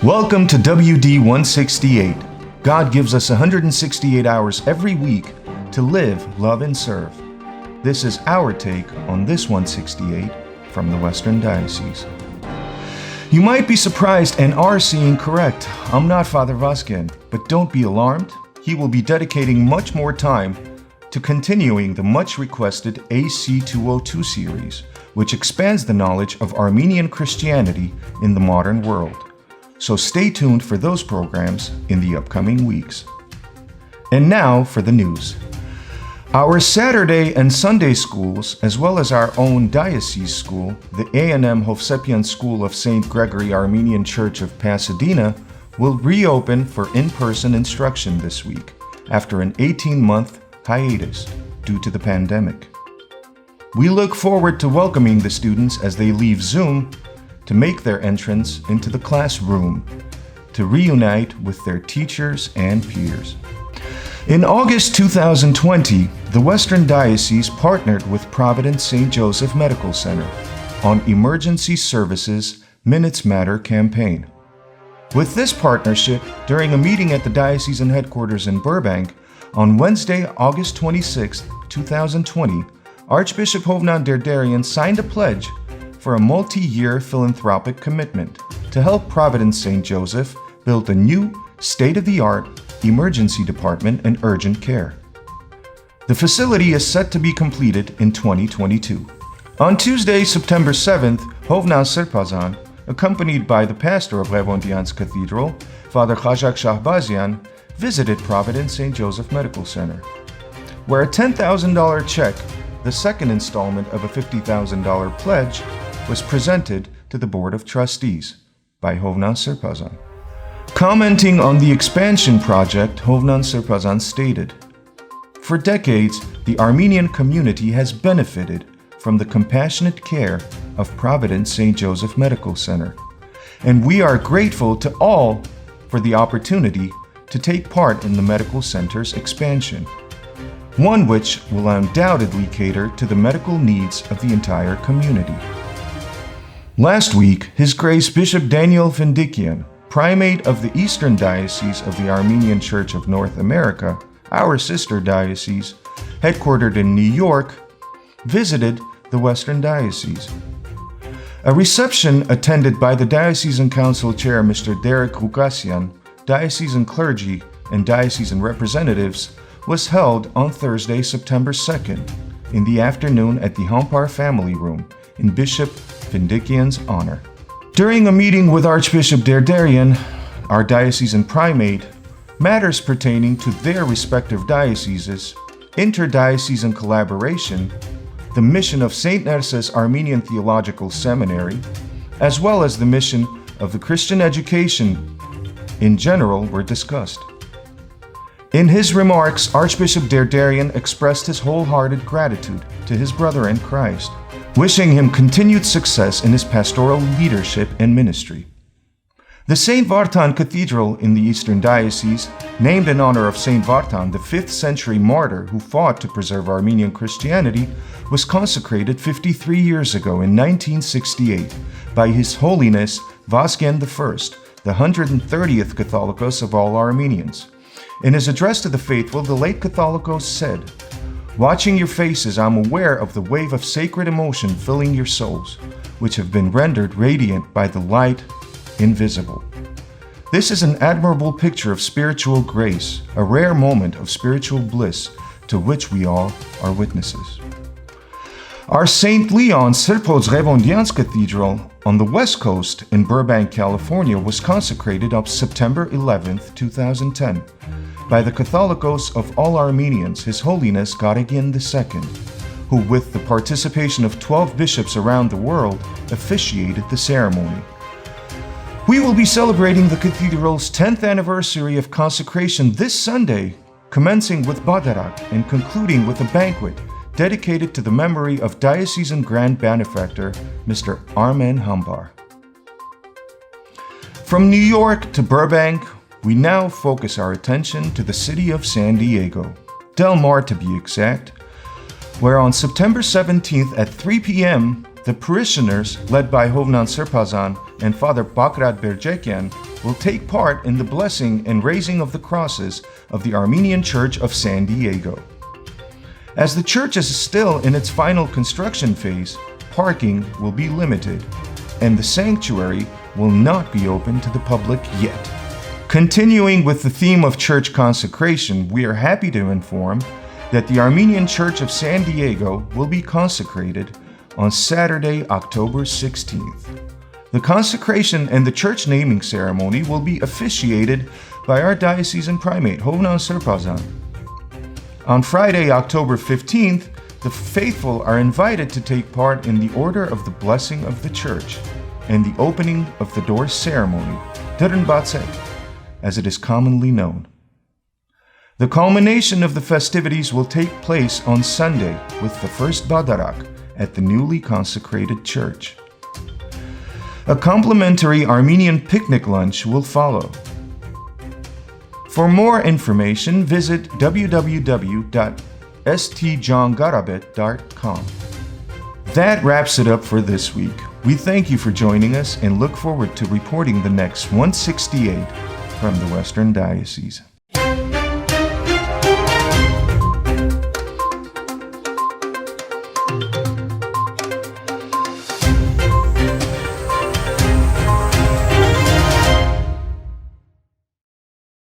Welcome to WD168. God gives us 168 hours every week to live, love, and serve. This is our take on this 168 from the Western Diocese. You might be surprised and are seeing correct. I'm not Father Vazquez, but don't be alarmed. He will be dedicating much more time to continuing the much-requested AC202 series, which expands the knowledge of Armenian Christianity in the modern world. So stay tuned for those programs in the upcoming weeks. And now for the news. Our Saturday and Sunday schools, as well as our own diocese school, the A&M Hovsepian School of St. Gregory Armenian Church of Pasadena, will reopen for in-person instruction this week after an 18-month hiatus due to the pandemic. We look forward to welcoming the students as they leave Zoom to make their entrance into the classroom to reunite with their teachers and peers. In August 2020, the Western Diocese partnered with Providence St. Joseph Medical Center on Emergency Services Minutes Matter campaign. With this partnership, during a meeting at the diocesan headquarters in Burbank on Wednesday, August 26, 2020, Archbishop Hovnan Derderian signed a pledge for a multi-year philanthropic commitment to help Providence St. Joseph build a new, state-of-the-art emergency department and urgent care. The facility is set to be completed in 2022. On Tuesday, September 7th, Hovnan Serpazan, accompanied by the pastor of GHEVONDIANTS Cathedral, Father Khajak Shahbazian, visited Providence St. Joseph Medical Center, where a $10,000 check, the second installment of a $50,000 pledge, was presented to the Board of Trustees by Hovnan Serpazan. Commenting on the expansion project, Hovnan Serpazan stated, "For decades, the Armenian community has benefited from the compassionate care of Providence St. Joseph Medical Center, and we are grateful to all for the opportunity to take part in the medical center's expansion, one which will undoubtedly cater to the medical needs of the entire community." Last week, His Grace Bishop Daniel FINDIKYAN, Primate of the Eastern Diocese of the Armenian Church of North America, our sister diocese, headquartered in New York, visited the Western Diocese. A reception attended by the Diocesan Council Chair Mr. Derek Rukasian, diocesan clergy, and diocesan representatives was held on Thursday, September 2nd, in the afternoon at the Hampar Family Room in Bishop FINDIKYAN's honor. During a meeting with Archbishop Derderian, our diocesan primate, matters pertaining to their respective dioceses, interdiocesan collaboration, the mission of St. Nerses Armenian Theological Seminary, as well as the mission of the Christian education in general were discussed. In his remarks, Archbishop Derderian expressed his wholehearted gratitude to his brother in Christ, wishing him continued success in his pastoral leadership and ministry. The St. VARTAN Cathedral in the Eastern Diocese, named in honor of St. VARTAN, the 5th century martyr who fought to preserve Armenian Christianity, was consecrated 53 years ago in 1968 by His Holiness Vazquez I, the 130th Catholicos of all Armenians. In his address to the faithful, the late Catholicos said, "Watching your faces, I'm aware of the wave of sacred emotion filling your souls, which have been rendered radiant by the light invisible. This is an admirable picture of spiritual grace, a rare moment of spiritual bliss to which we all are witnesses." Our St. Leon Sirpos GHEVONDIANTS Cathedral on the West Coast in Burbank, California was consecrated on September 11, 2010 by the Catholicos of all Armenians, His Holiness Garagian II, who with the participation of 12 bishops around the world officiated the ceremony. We will be celebrating the cathedral's 10th anniversary of consecration this Sunday, commencing with Badarak and concluding with a banquet dedicated to the memory of Diocesan Grand Benefactor, Mr. Armen Hambar. From New York to Burbank, we now focus our attention to the city of San Diego, Del Mar to be exact, where on September 17th at 3 p.m., the parishioners, led by Hovnan Serpazan, and Father Pakrat Berjekyan will take part in the blessing and raising of the crosses of the Armenian Church of San Diego. As the church is still in its final construction phase, parking will be limited, and the sanctuary will not be open to the public yet. Continuing with the theme of church consecration, we are happy to inform that the Armenian Church of San Diego will be consecrated on Saturday, October 16th. The consecration and the church naming ceremony will be officiated by our diocesan primate, Hovnan Serpazan. On Friday, October 15th, the faithful are invited to take part in the Order of the Blessing of the Church and the opening of the door ceremony, Deren Batsek, as it is commonly known. The culmination of the festivities will take place on Sunday with the first Badarak at the newly consecrated church. A complimentary Armenian picnic lunch will follow. For more information, visit www.stjohngarabed.com. That wraps it up for this week. We thank you for joining us and look forward to reporting the next 168 from the Western Diocese.